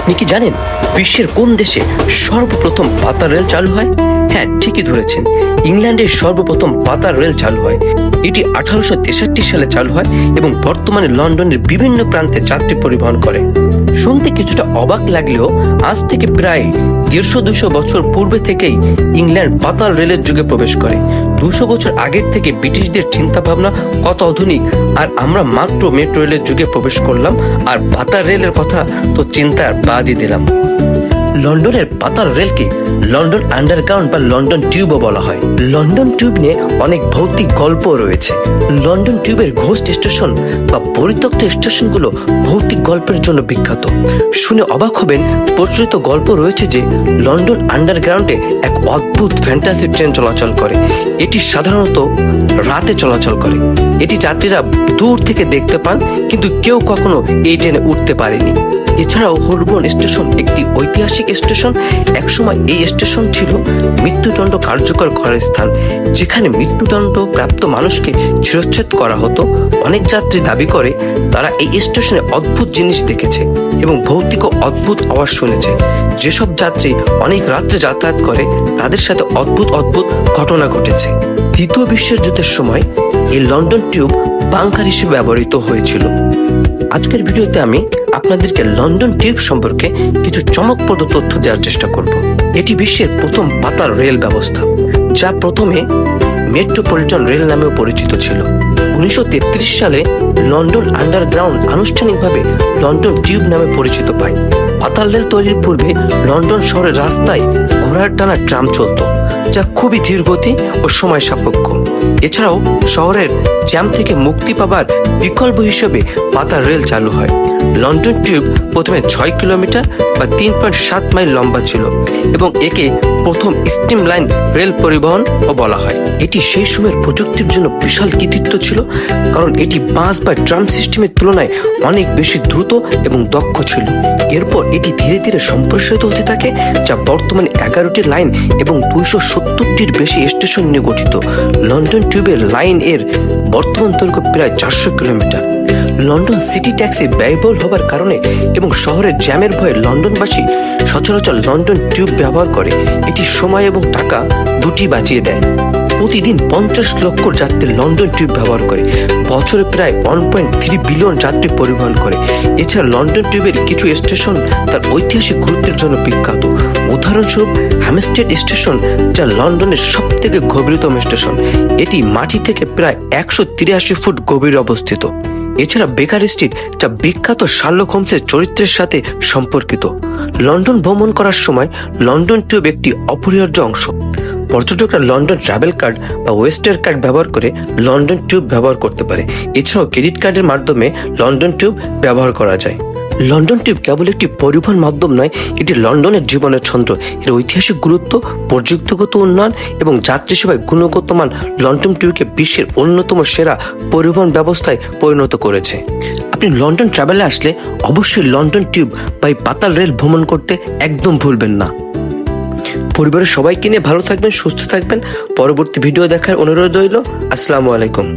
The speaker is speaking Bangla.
আপনি কি জানেন বিশ্বের কোন দেশে সর্বপ্রথম পাতার রেল চালু হয়? হ্যাঁ, ঠিকই ধরেছেন, ইংল্যান্ডে সর্বপ্রথম পাতার রেল চালু হয়। এটি 1863 সালে চালু হয় এবং বর্তমানে লন্ডনের বিভিন্ন প্রান্তে যাত্রী পরিবহন করে। শুনতে কিছুটা অবাক লাগলেও আজ থেকে প্রায় 150-200 বছর পূর্বে থেকেই ইংল্যান্ড পাতাল রেলের যুগে প্রবেশ করে। 200 বছর আগের থেকে ব্রিটিশদের চিন্তা ভাবনা কত আধুনিক, আর আমরা মাত্র মেট্রো রেলের যুগে প্রবেশ করলাম, আর পাতাল রেলের কথা তো চিন্তার বাদই দিলাম। লন্ডনের পাতাল রেলকে লন্ডন আন্ডারগ্রাউন্ড বা লন্ডন টিউবও বলা হয়। লন্ডন টিউব নিয়ে অনেক ভৌতিক গল্প রয়েছে। লন্ডন টিউবের ঘোস্ট স্টেশন বা পরিত্যক্ত স্টেশনগুলো ভৌতিক গল্পের জন্য বিখ্যাত। শুনে অবাক হবেন, প্রচলিত গল্প রয়েছে যে লন্ডন আন্ডারগ্রাউন্ডে এক অদ্ভুত ফ্যান্টাসি ট্রেন চলাচল করে। এটি সাধারণত রাতে চলাচল করে। এটি যাত্রীরা দূর থেকে দেখতে পান, কিন্তু কেউ কখনো এই ট্রেনে উঠতে পারেনি। এছাড়াও হোলবোর্ন স্টেশন একটি ঐতিহাসিক স্টেশন। একসময় এই স্টেশন ছিল মৃত্যুদণ্ড কার্যকর করার স্থান, যেখানে মৃত্যুদণ্ড প্রাপ্ত মানুষকে শিরশ্ছেদ করা হতো। অনেক যাত্রী দাবি করে তারা এই স্টেশনে অদ্ভুত জিনিস দেখেছে এবং ভৌতিক ও অদ্ভুত আওয়াজ শুনেছে। যেসব যাত্রী অনেক রাত্রে যাতায়াত করে তাদের সাথে অদ্ভুত অদ্ভুত ঘটনা ঘটেছে। দ্বিতীয় বিশ্বযুদ্ধের সময় এই লন্ডন টিউব বাংকার হিসেবে ব্যবহৃত হয়েছিল। আজকের ভিডিওতে আমি আপনাদেরকে লন্ডন টিউব সম্পর্কে কিছু চমকপ্রদ তথ্য দেওয়ার চেষ্টা করব। এটি বিশ্বের প্রথম পাতাল রেল ব্যবস্থা, যা প্রথমে মেট্রোপলিটন রেল নামেও পরিচিত ছিল। 1933 সালে লন্ডন আন্ডারগ্রাউন্ড আনুষ্ঠানিকভাবে লন্ডন টিউব নামে পরিচিত পায়। পাতাল রেল তৈরির পূর্বে লন্ডন শহরের রাস্তায় ঘোড়ার টানা ট্রাম চলত, যা খুবই ধীরগতি ও সময় সাপেক্ষ। এছাড়াও শহরের জ্যাম থেকে মুক্তি পাবার বিকল্প হিসেবে পাতাল রেল চালু হয়। লন্ডন টিউব প্রথমে 6 কিলোমিটার বা 3.7 মাইল লম্বা ছিল এবং একে প্রথম স্টিম লাইন রেল পরিবহন ও বলা হয়। এটি সেই সময়ের প্রযুক্তির জন্য বিশাল কৃতিত্ব ছিল, কারণ এটি বাস বা ট্রাম সিস্টেমের তুলনায় অনেক বেশি দ্রুত এবং দক্ষ ছিল। এরপর এটি ধীরে ধীরে সম্প্রসারিত হতে থাকে, যা বর্তমানে 11টি লাইন এবং 270টির বেশি স্টেশন নিয়ে গঠিত। লন্ডন টিউবের লাইন এর বর্তমান দৈর্ঘ্য প্রায় 400 কিলোমিটার। লন্ডন সিটি ট্যাক্সি ব্যয়বহুল হবার কারণে এবং শহরের জ্যামের ভয়ে লন্ডনবাসী সচরাচর লন্ডন টিউব ব্যবহার করে। এটি সময় এবং টাকা দুটি বাঁচিয়ে দেয়। প্রতিদিন 50 লক্ষ যাত্রী লন্ডন টিউব ব্যবহার করে, বছরে প্রায় 1.3 বিলিয়ন যাত্রী পরিবহন করে। এছাড়া লন্ডন টিউবের কিছু স্টেশন তার ঐতিহাসিক গুরুত্বের জন্য বিখ্যাত। উদাহরণস্বরূপ হ্যামস্টেড স্টেশন, যা লন্ডনের সব থেকে গভীরতম স্টেশন। এটি মাটি থেকে প্রায় 183 ফুট গভীরে অবস্থিত। এছাড়া বেকার স্ট্রিট, যা বিখ্যাত শার্লক হোমসের চরিত্রের সাথে সম্পর্কিত। লন্ডন ভ্রমণ করার সময় লন্ডন টিউব একটি অপরিহার্য অংশ। পর্যটকরা লন্ডন ট্রাভেল কার্ড বা ওয়েস্টার কার্ড ব্যবহার করে লন্ডন টিউব ব্যবহার করতে পারে। এছাড়াও ক্রেডিট কার্ডের মাধ্যমে লন্ডন টিউব ব্যবহার করা যায়। লন্ডন টিউব কেবল একটি পরিবহন মাধ্যম নয়, এটি লন্ডনের জীবনের ছন্দ। এর ঐতিহাসিক গুরুত্ব, প্রযুক্তিগত উন্নয়ন এবং যাত্রী সেবায় গুণগত মান লন্ডন টিউবকে বিশ্বের অন্যতম সেরা পরিবহন ব্যবস্থায় পরিণত করেছে। আপনি লন্ডন ট্রাভেলে আসলে অবশ্যই লন্ডন টিউব বা পাতাল রেল ভ্রমণ করতে একদম ভুলবেন না। পরিবারের সবাইকে নিয়ে ভালো থাকবেন, সুস্থ থাকবেন। পরবর্তী ভিডিও দেখার অনুরোধ রইল। আসসালামু আলাইকুম।